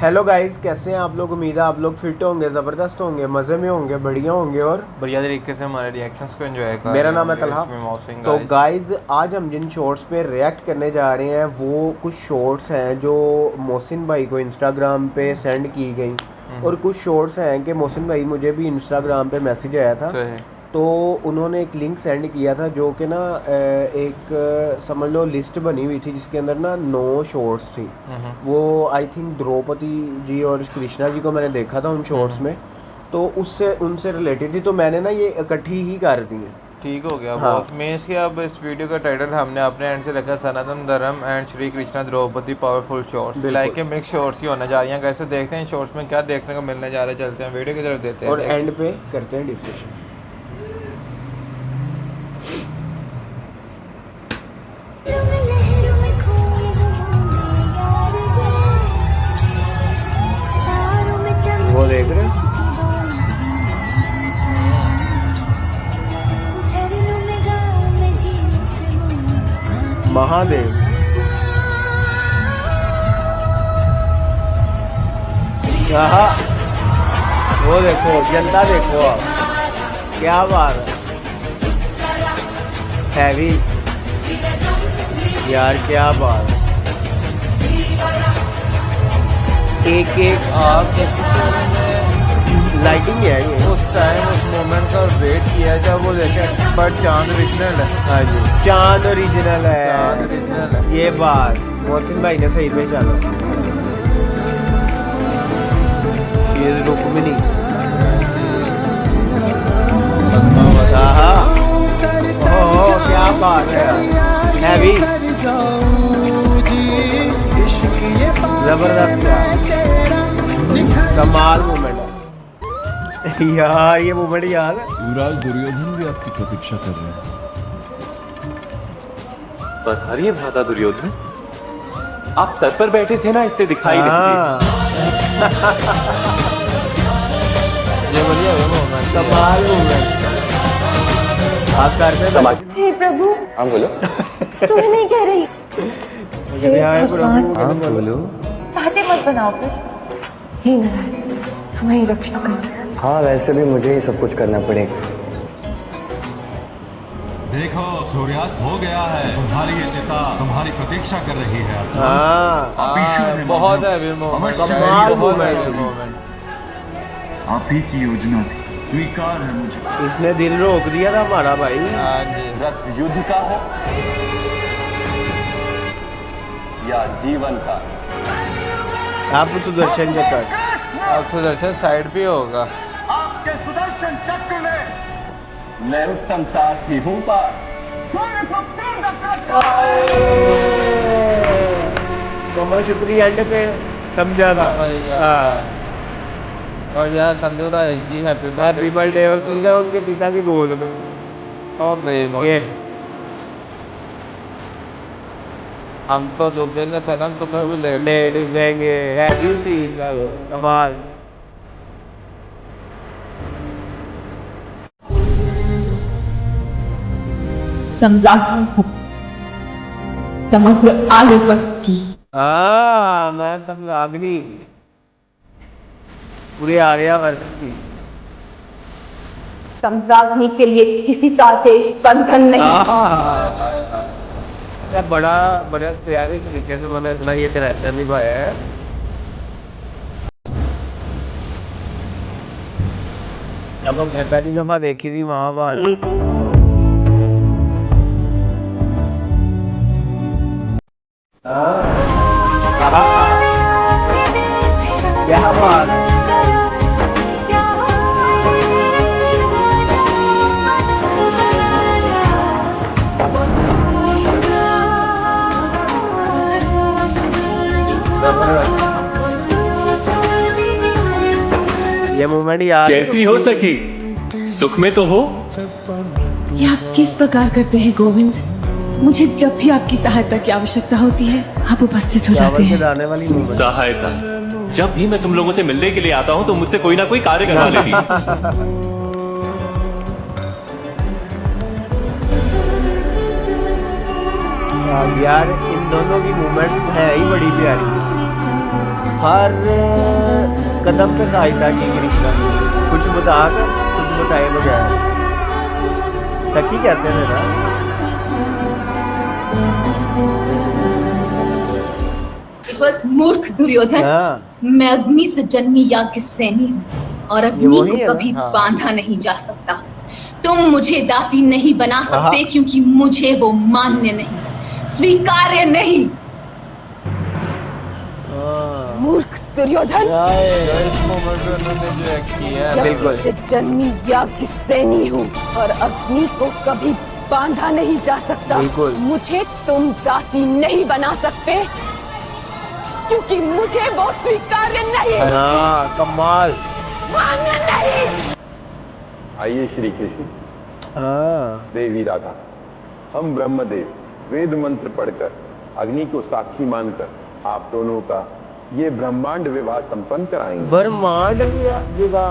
Hello guys, कैसे हैं आप लोग। उम्मीद है आप लोग फिट होंगे, ज़बरदस्त होंगे, मज़े में होंगे, बढ़िया होंगे और बढ़िया तरीके से हमारे रिएक्शंस को एंजॉय कर मेरा रहे नाम है होंगे तलहा। इसमें मौसिन तो गाइस। गाइस आज हम जिन शॉर्ट्स पे रिएक्ट करने जा रहे हैं वो कुछ शॉर्ट्स हैं जो मोहसिन भाई को इंस्टाग्राम पे सेंड की गई और कुछ शॉर्ट्स हैं कि मोहसिन भाई मुझे भी इंस्टाग्राम पे मैसेज आया था तो उन्होंने एक लिंक सेंड किया था जो कि ना एक समझ लो लिस्ट बनी हुई थी जिसके अंदर ना 9 शॉर्ट्स थी। वो आई थिंक द्रौपदी जी और कृष्णा जी को मैंने देखा था उन शॉर्ट्स में, तो उससे उनसे रिलेटेड थी, तो मैंने ना ये इकट्ठी ही कर दी है। ठीक हो गया। हाँ। बहुत मेंस के अब इस वीडियो का टाइटल हमने अपने एंड से रखा Sanatan Dharma and Shri Krishna Draupadi powerful shorts. Like के मिक्स शॉर्ट्स ही होने जा रही हैं। कैसे देखते हैं शॉर्ट्स में क्या देखने को मिलने जा रहा है, चलते हैं वीडियो की तरफ देते हैं और एंड पे करते हैं डिस्कशन। वो देख रहे हैं? महादेव वो देखो, जनता देखो आप, क्या बात है, हैवी यार, क्या बात है। एक एक आप लाइटिंग है ये। उस टाइम उस मोमेंट का वेट किया जब वो देखे बट चांद ओरिजिनल है। हाँ जी, चांद ओरिजिनल है, चांद ओरिजिनल है। ये बात मोहसिन भाई ने सही पहचाना। ये रुक्मिणी, क्या बात है, हैवी जबरदस्त कमाल मूवमेंट है यार, ये मूवमेंट याद है। युवराज दुर्योधन भी आपकी प्रतीक्षा कर रहे हैं। पधारिए भ्राता दुर्योधन, आप सर पर बैठे थे ना, इसलिए दिखाई नहीं। ये बढ़िया है मोमेंट, कमाल मूवमेंट। आप सर पे हे प्रभु। हाँ बोलो। तुम्हें नहीं कह रही। हाँ बोलो। चाहते मत बनाओ फिर। हे नारायण, हमारी रक्षा करो। हाँ, वैसे भी मुझे ही सब कुछ करना पड़ेगा। देखो सूर्यास्त हो गया है, तुम्हारी ये चिता तुम्हारी प्रतीक्षा कर रही है। बहुत है मोमेंट, कमाल बहुत मूवमेंट। है मोमेंट। आप ही की योजना थी, स्वीकार है मुझे। इसने दिल रोक दिया था हमारा भाई। हाँ जी। रथ युद्ध का हो या जीवन का, आप सुदर्शन चक्र, अब सुदर्शन साइड पे होगा। आपके सुदर्शन चक्र में मैं उत्तम सारथी हूँ पार। कमल शुक्रिया एंड पे समझा था। और यार संजू राय जी हैप्पी बर्थडे और तुमने उनके पिता की गोद में और ये हम तो जो देंगे सनम तुम्हें भी ले ले देंगे। हैप्पी सीन कमाल। सम्राट समग्र आगे की। मैं सम्राग्नि पूरे आर्यावर्त की। सम्राज्ञी के लिए किसी का देश बंधन नहीं। बड़ा बड़ा प्यारे तरीके से मैंने इतना ये कैरेक्टर निभाया है। जब हम पहली दफा देखी थी महाभारत, क्या बात। ये मूवमेंट याद कैसी हो सखी, सुख में तो हो। ये आप किस प्रकार करते हैं गोविंद? मुझे जब भी आपकी सहायता की आवश्यकता होती है आप उपस्थित हो जाते हैं। दाने वाली मूवमेंट। सहायता, जब भी मैं तुम लोगों से मिलने के लिए आता हूँ तो मुझसे कोई ना कोई कार्य करवा लेती है। यार इन दोनों की मूवमेंट्स है ही बड़ी प्यारी। हर कदम पे सहायता की कृष्णा ने, कुछ बताकर कुछ बताए बगैर। सखी कहते थे ना। It was मूर्ख दुर्योधन। हाँ, मैं अग्नि से जन्मी याज्ञ सैनी हूँ और ये अग्नि वही को है ना? कभी हाँ। बांधा नहीं जा सकता। तुम मुझे दासी नहीं बना सकते हाँ। क्योंकि मुझे वो मान्य नहीं, स्वीकार्य नहीं। हाँ। मूर्ख दुर्योधन, इस मोमेंट में उन्होंने जो एक्ट किया है बिल्कुल। से जन्मी याज्ञ सैनी हूँ और अग्नि को कभी बांधा नहीं जा सकता। बिल्कुल। मुझे तुम दासी नहीं बना सकते क्योंकि मुझे वो स्वीकार्य नहीं, हाँ, कमाल। मान्य नहीं। आइए श्री कृष्ण, हाँ, देवी राधा, हम ब्रह्मदेव वेद मंत्र पढ़कर अग्नि को साक्षी मानकर आप दोनों का ये ब्रह्मांड विवाह संपन्न कराएंगे। ब्रह्मांड विवाह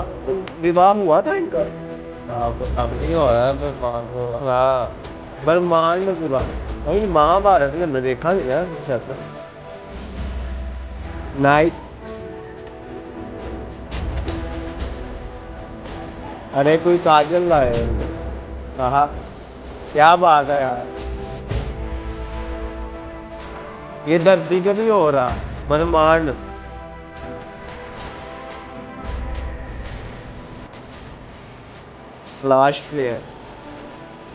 विवाह हुआ था इनका। अब नहीं हो रहा है। हाँ, ब्रह्मांड विवाह। भाई महाभारत में हमने देखा नहीं यार कुछ ऐसा। नाइस। अरे कोई काजल लाए। कहा क्या बात है यार, ये धरती पे भी हो रहा ब्रह्मांड। लास्ट पे है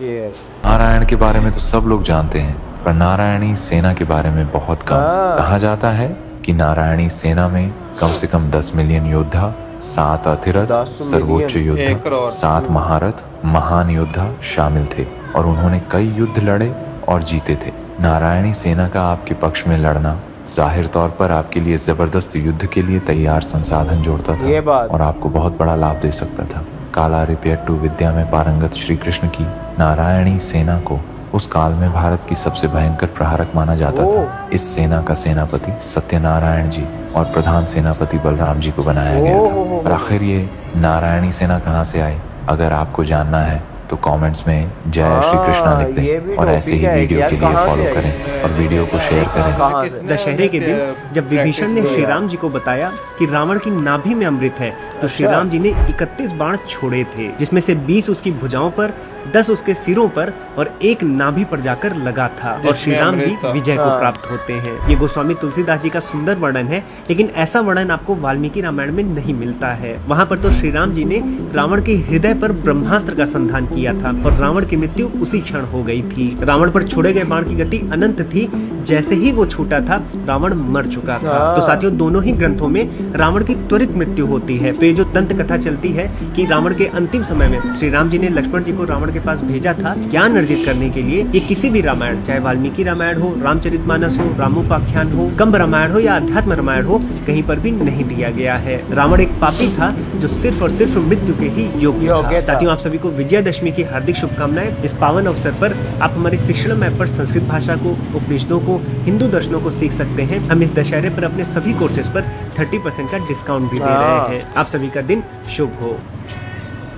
ये। नारायण के बारे में तो सब लोग जानते हैं, पर नारायणी सेना के बारे में बहुत कम। हाँ। कहा जाता है कि नारायणी सेना में कम से कम 10 मिलियन योद्धा, 7 अतिरथ, 10 सर्वोच्च मिलियन। 1 योद्धा, करोड़। 7 महारथ, महान योद्धा शामिल थे और उन्होंने कई युद्ध लड़े और जीते थे। नारायणी सेना का आपके पक्ष में लड़ना जाहिर तौर पर आपके लिए जबरदस्त युद्ध के लिए तैयार संसाधन जोड़ता ये था बात। और आपको बहुत बड़ा लाभ दे सकता था। काला रिपेयट्टू विद्या में पारंगत श्री कृष्ण की नारायणी सेना को उस काल में भारत की सबसे भयंकर प्रहारक माना जाता था। इस सेना का सेनापति सत्यनारायण जी और प्रधान सेनापति बलराम जी को बनाया गया था। और आखिर ये नारायणी सेना कहाँ से आई, अगर आपको जानना है तो कमेंट्स में जय श्री कृष्णा लिख ये भी दें और ऐसे ही टॉपिक है वीडियो यार, के लिए कहाँ से फॉलो आई? करें और वीडियो को शेयर करें। कहाँ से? दशहरे के दिन जब विभीषण ने श्री राम जी को बताया कि रावण की नाभि में अमृत है, तो श्री राम जी ने 31 बाण छोड़े थे, जिसमें से 20 उसकी भुजाओं पर, 10 उसके सिरों पर और 1 नाभि पर जाकर लगा था और श्री राम जी विजय को प्राप्त होते हैं। ये गोस्वामी तुलसीदास जी का सुंदर वर्णन है, लेकिन ऐसा वर्णन आपको वाल्मीकि रामायण में नहीं मिलता है। वहाँ पर तो श्री राम जी ने रावण के हृदय पर ब्रह्मास्त्र का संधान किया था और रावण की मृत्यु उसी क्षण हो गई थी। रावण पर छोड़े गए बाण की गति अनंत थी, जैसे ही वो छूटा था रावण मर चुका था। तो साथियों, दोनों ही ग्रंथों में रावण की त्वरित मृत्यु होती है। तो ये जो दंत कथा चलती है कि रावण के अंतिम समय में श्री राम जी ने लक्ष्मण जी को रावण के पास भेजा था ज्ञान अर्जित करने के लिए, ये किसी भी रामायण, चाहे वाल्मीकि रामायण हो, रामचरितमानस हो, रामोपाख्यान हो, कंब रामायण हो या अध्यात्म रामायण हो, कहीं पर भी नहीं दिया गया है। रावण एक पापी था जो सिर्फ और सिर्फ मृत्यु के ही योग्य था। साथियों, आप सभी को विजयादशमी की हार्दिक शुभकामनाएं। इस पावन अवसर पर आप हमारे शिक्षण ऐप पर संस्कृत भाषा को, उपनिषदों को, हिंदू दर्शनों को सीख सकते हैं। हम इस दशहरे पर अपने सभी कोर्सेज पर 30% का डिस्काउंट भी दे रहे हैं। आप सभी का दिन शुभ हो।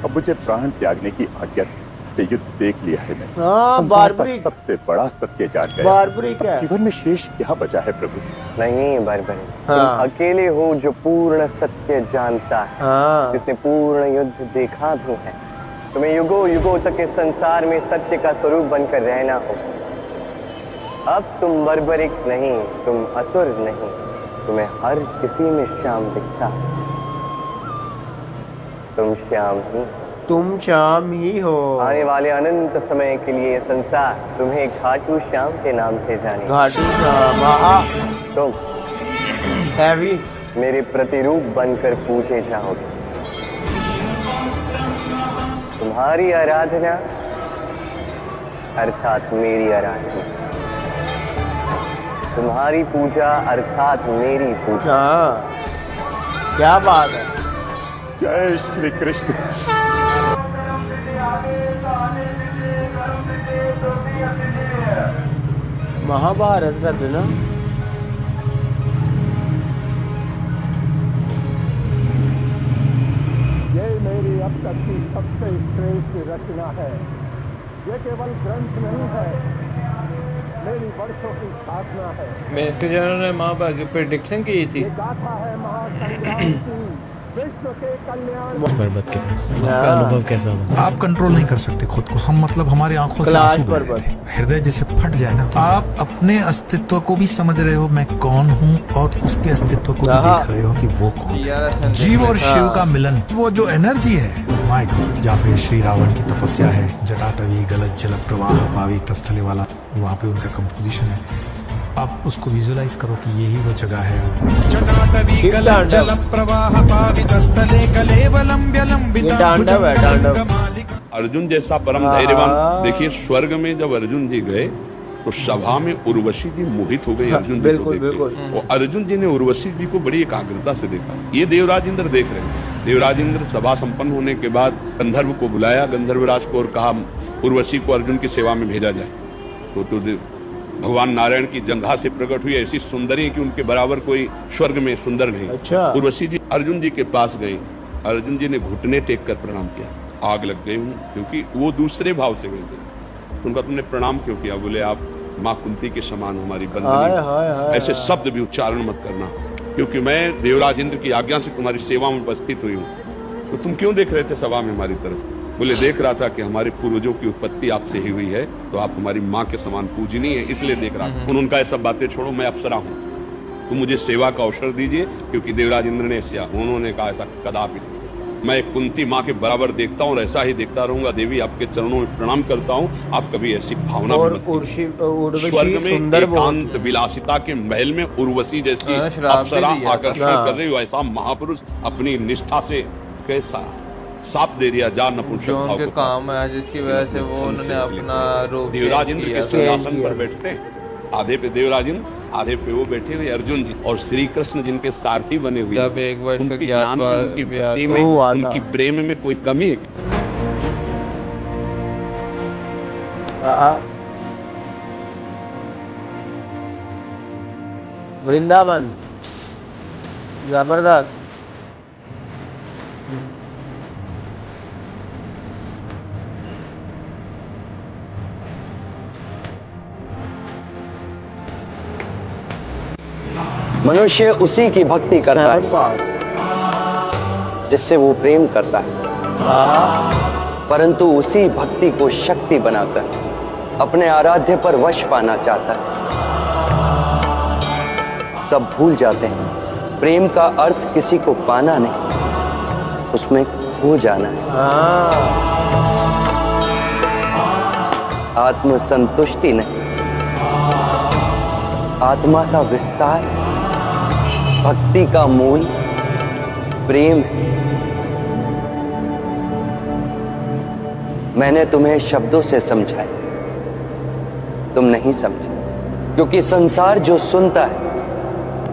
अब मुझे प्राण त्यागने की आज्ञा से युद्ध देख लिया है मैंने। बारबरी सबसे बड़ा सत्य जान गया। बारबरी क्या है? जीवन में शेष क्या बचा है प्रभु? नहीं बरबरी, हाँ। तुम अकेले हो जो पूर्ण सत्य जानता है, हाँ, जिसने पूर्ण युद्ध देखा भी है। तुम्हें युगों युगों तक इस संसार में सत्य का स्वरूप बनकर रहना हो। अब तुम बर्बरिक नहीं, तुम असुर नहीं, तुम्हें हर किसी में श्याम दिखता है। तुम श्याम ही, तुम शाम ही हो। आने वाले अनंत समय के लिए ये संसार तुम्हें घाटू श्याम के नाम से जाने। घाटू श्याम, आहा, तुम हैवी। मेरे प्रतिरूप बनकर पूजे जाओगे। तुम्हारी आराधना अर्थात मेरी आराधना, तुम्हारी पूजा अर्थात मेरी पूजा। हाँ, क्या बात है। जय श्री कृष्ण। महाभारत रचना। ये मेरी अब तक की सबसे श्रेष्ठ रचना है। ये केवल ग्रंथ नहीं है, मेरी वर्षों की साधना है। मैसेंजर ने माँ बाप की प्रेडिक्शन की थी। गाथा है महासंग्राम की, विश्व के कल्याण। पर्वत के पास आपका अनुभव कैसा था? आप कंट्रोल नहीं कर सकते खुद को। हम मतलब हमारी आंखों से आंसू बह रहे थे, हृदय जैसे फट जाए ना। आप अपने अस्तित्व को भी समझ रहे हो, मैं कौन हूँ, और उसके अस्तित्व को भी देख रहे हो कि वो कौन है। जीव और शिव का मिलन, वो जो एनर्जी है, माय गॉड। जहाँ पे श्री रावण की तपस्या है, जटाटवी गलत जल प्रवाह पावी तस्थले वाला, वहाँ पे उनका कंपोजिशन है। आप उसको विजुलाइज करो कि यही वो जगह है। जटाटवी गलत जल प्रवाह पावी तस्थले कलेवलम अर्जुन जैसा परम धैर्यवान। देखिए स्वर्ग में जब अर्जुन जी गए तो सभा में उर्वशी जी मोहित हो गई अर्जुन जी को देखकर। और अर्जुन जी ने उर्वशी जी को बड़ी एकाग्रता से देखा। ये देवराज इंद्र देख रहे हैं। देवराज इंद्र सभा संपन्न होने के बाद गंधर्व को बुलाया, गंधर्वराज को, और कहा उर्वशी को अर्जुन की सेवा में भेजा जाए। तो भगवान नारायण की जंघा से प्रकट हुई ऐसी सुंदरी कि उनके बराबर कोई स्वर्ग में सुंदर नहीं। अच्छा। उर्वशी जी अर्जुन जी के पास गई। अर्जुन जी ने घुटने टेक कर प्रणाम किया। आग लग गई हूँ, क्योंकि वो दूसरे भाव से गई थी। उनका तुमने प्रणाम क्यों किया? बोले आप माँ कुंती के समान हमारी बंधनी। ऐसे शब्द भी उच्चारण मत करना, क्योंकि मैं देवराज इंद्र की आज्ञा से तुम्हारी सेवा में उपस्थित हुई हूँ। तो तुम क्यों देख रहे थे सभा में हमारी तरफ? बोले देख रहा था कि हमारे पूर्वजों की उत्पत्ति आपसे ही हुई है, तो आप हमारी माँ के समान पूजनीय है, इसलिए देख रहा था। उनका ये सब बातें छोड़ो, मैं अप्सरा हूँ, तो मुझे सेवा का अवसर दीजिए। क्योंकि देवराज इंद्र ने उन्होंने कहा ऐसा कदापि नहीं। मैं एक कुंती माँ के बराबर देखता हूँ और ऐसा ही देखता रहूंगा। देवी आपके चरणों में प्रणाम करता हूँ, आप कभी ऐसी भावना स्वर्ग में एकांत विलासिता के महल में उर्वशी जैसी अप्सरा आकर्षण कर रही हो, ऐसा महापुरुष अपनी निष्ठा से कैसा साप दे दिया। जा नपुंसक भाव को काम है, जिसकी वजह से वो उन्होंने अपना रूप देवराज इंद्र के सिंहासन पर बैठते हैं। आधे पे देवराज इंद्र, आधे पे वो बैठे हुए अर्जुन जी, और श्री कृष्ण जिनके सारथी बने हुए। जब एक वर्ष उनकी ज्ञान में, उनकी भक्ति में, उनकी प्रेम में कोई कमी है? वृंदावन जबरदस्त। मनुष्य उसी की भक्ति करता है जिससे वो प्रेम करता है, परंतु उसी भक्ति को शक्ति बनाकर अपने आराध्य पर वश पाना चाहता है। सब भूल जाते हैं प्रेम का अर्थ किसी को पाना नहीं, उसमें खो जाना है। आत्म संतुष्टि नहीं, आत्मा का विस्तार। भक्ति का मूल प्रेम है। मैंने तुम्हें शब्दों से समझाया, तुम नहीं समझे, क्योंकि संसार जो सुनता है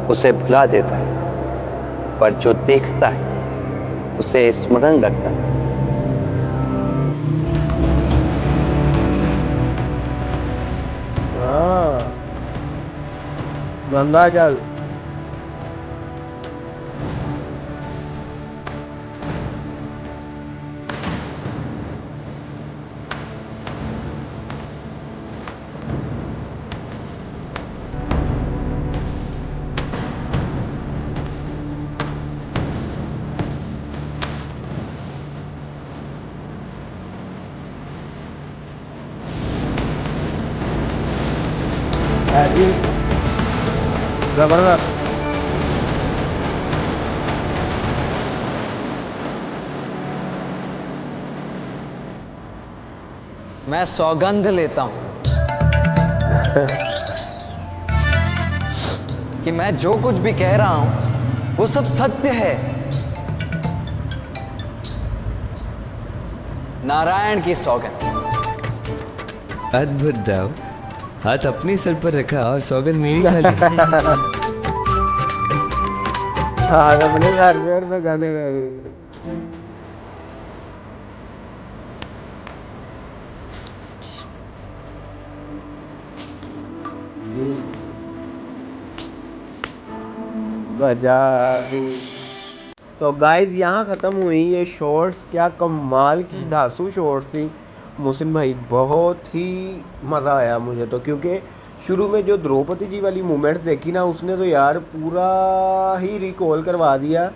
उसे भुला देता है, पर जो देखता है उसे स्मरण रखता है। गंगा जल। जबरदस्त। मैं सौगंध लेता हूं कि मैं जो कुछ भी कह रहा हूं वो सब सत्य है। नारायण की सौगंध। अद्भुत दाव, हाथ अपने सर पर रखा और सौगंध मेरी खा ली। अपने घर पे तो गाने तो गाइज यहाँ ख़त्म हुई ये शॉर्ट्स। क्या कमाल की धांसू शॉर्ट्स थी मुहसिन भाई, बहुत ही मज़ा आया मुझे तो, क्योंकि शुरू में जो द्रौपदी जी वाली मूवमेंट्स देखी ना, उसने तो यार पूरा ही रिकॉल करवा दिया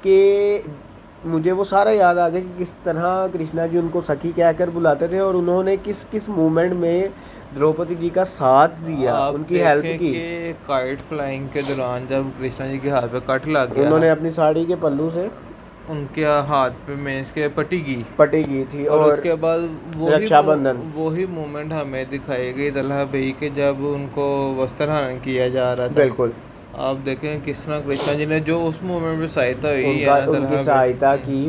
कि मुझे वो सारा याद आ गया कि किस तरह कृष्णा जी उनको सखी कहकर बुलाते थे और उन्होंने किस किस मूवमेंट में द्रौपदी जी का साथ दिया, उनकी हेल्प की। काइट फ्लाइंग के दौरान जब कृष्णा जी के हाथ पे कट लग गया, उन्होंने अपनी साड़ी के पल्लू से उनके हाथ पे मेंस के पट्टी की थी और उसके बाद रक्षाबंधन वही मूवमेंट हमें दिखाई गई तलहा भाई के जब उनको वस्त्र हरण किया जा रहा था। बिल्कुल, आप देखें किस तरह कृष्णा जी ने जो उस मोमेंट में सहायता हुई उनकी सहायता की,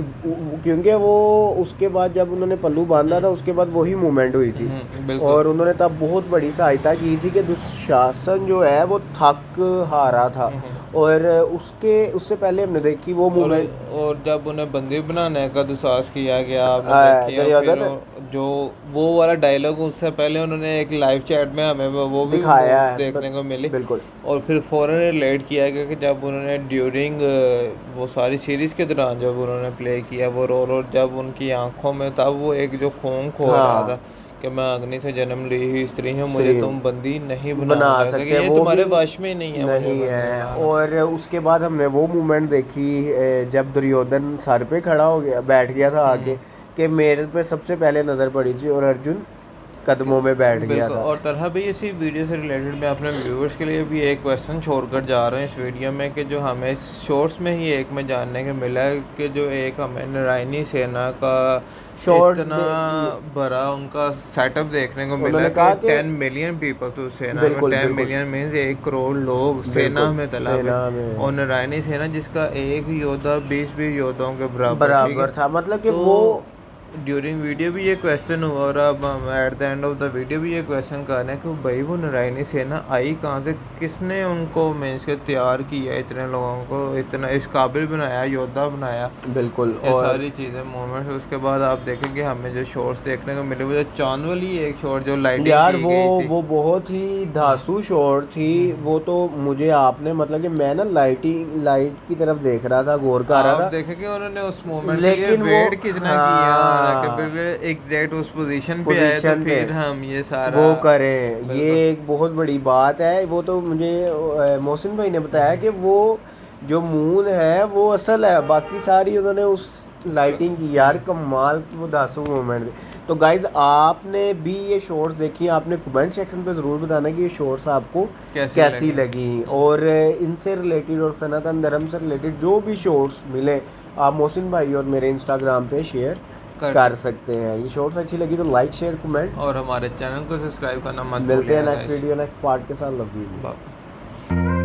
क्योंकि वो उसके बाद जब उन्होंने पल्लू बांधा था उसके बाद वही मूवमेंट हुई थी और उन्होंने तब बहुत बड़ी सहायता की थी कि दुशासन जो है वो थक हारा था और उससे पहले हमने देखी वो मूवमेंट और जब उन्हें बंदी बनाने का दुस्साहस किया गया आपने जो वो वाला डायलॉग उससे पहले उन्होंने एक लाइव चैट में हमें वो भी दिखाया देखने को मिली। बिल्कुल, और फिर फौरन रिलेट किया गया कि जब उन्होंने ड्यूरिंग वो सारी सीरीज के दौरान जब उन्होंने प्ले किया वो रो जब उनकी आंखों में तब वो एक जो खून खो रहा था कि मैं अग्नि से जन्म ली हुई स्त्री हूँ, मुझे तुम बंदी नहीं बना सकते, ये तुम्हारे वश में नहीं है। और उसके बाद हमने वो मूवमेंट देखी जब दुर्योधन सर पे खड़ा हो गया, बैठ गया था आगे कि मेरे पे सबसे पहले नज़र पड़ी थी और अर्जुन कदमों में बैठ गया था। और तरह भी इसी वीडियो से रिलेटेड मैं अपने व्यूअर्स के लिए भी एक क्वेश्चन छोड़कर जा रहा हूँ इस वीडियो में कि जो हमें शॉर्ट्स में ही एक में जानने को मिला है कि जो एक हमें नारायणी सेना का इतना बड़ा उनका सेटअप देखने को मिला है कि 10 मिलियन पीपल तो सेना में 10 मिलियन मीन्स 1 करोड़ लोग सेना में तलब है और नारायणी सेना जिसका एक योद्धा 20 योद्धाओं के बराबर था। मतलब कि वो ड्यूरिंग वीडियो भी ये क्वेश्चन हुआ और अब हम at the end of the video भी ये क्वेश्चन कर रहे हैं कि भाई वो नारायणी सेना आई कहाँ से, किसने उनको मीन्स के तैयार किया, इतने लोगों को इतना इस काबिल बनाया, योद्धा बनाया। बिल्कुल, ये सारी चीज़ें मोमेंट्स। उसके बाद आप देखेंगे हमें जो शॉट्स देखने को मिले वो चांद वाली एक शॉट जो लाइटिंग यार वो बहुत ही धांसू शॉट थी वो तो मुझे आपने मतलब कि मैं ना लाइट की तरफ देख रहा था, गौर कर रहा था। देखेंगे उन्होंने उस मोमेंट में वेट कितना किया एग्जैक्ट उस पोजीशन पे आए तो फिर हम ये सारा वो करें, ये एक बहुत बड़ी बात है। वो तो मुझे मोहसिन भाई ने बताया कि वो जो मून है वो असल है, बाकी सारी उन्होंने उस लाइटिंग की यार कमाल की वो दासू मोमेंट थी। तो गाइज आपने भी ये शॉट्स देखी, आपने कमेंट सेक्शन पे ज़रूर बताना कि ये शॉट्स आपको कैसी लगी और इनसे रिलेटेड और सनातन धर्म से रिलेटेड जो भी शॉट्स मिले आप मोहसिन भाई और मेरे इंस्टाग्राम पे शेयर कर सकते हैं। ये शॉर्ट्स अच्छी लगी तो लाइक शेयर कमेंट और हमारे चैनल को सब्सक्राइब करना मत भूलिएगा। मिलते हैं नेक्स्ट वीडियो नेक्स्ट पार्ट के साथ। Love you.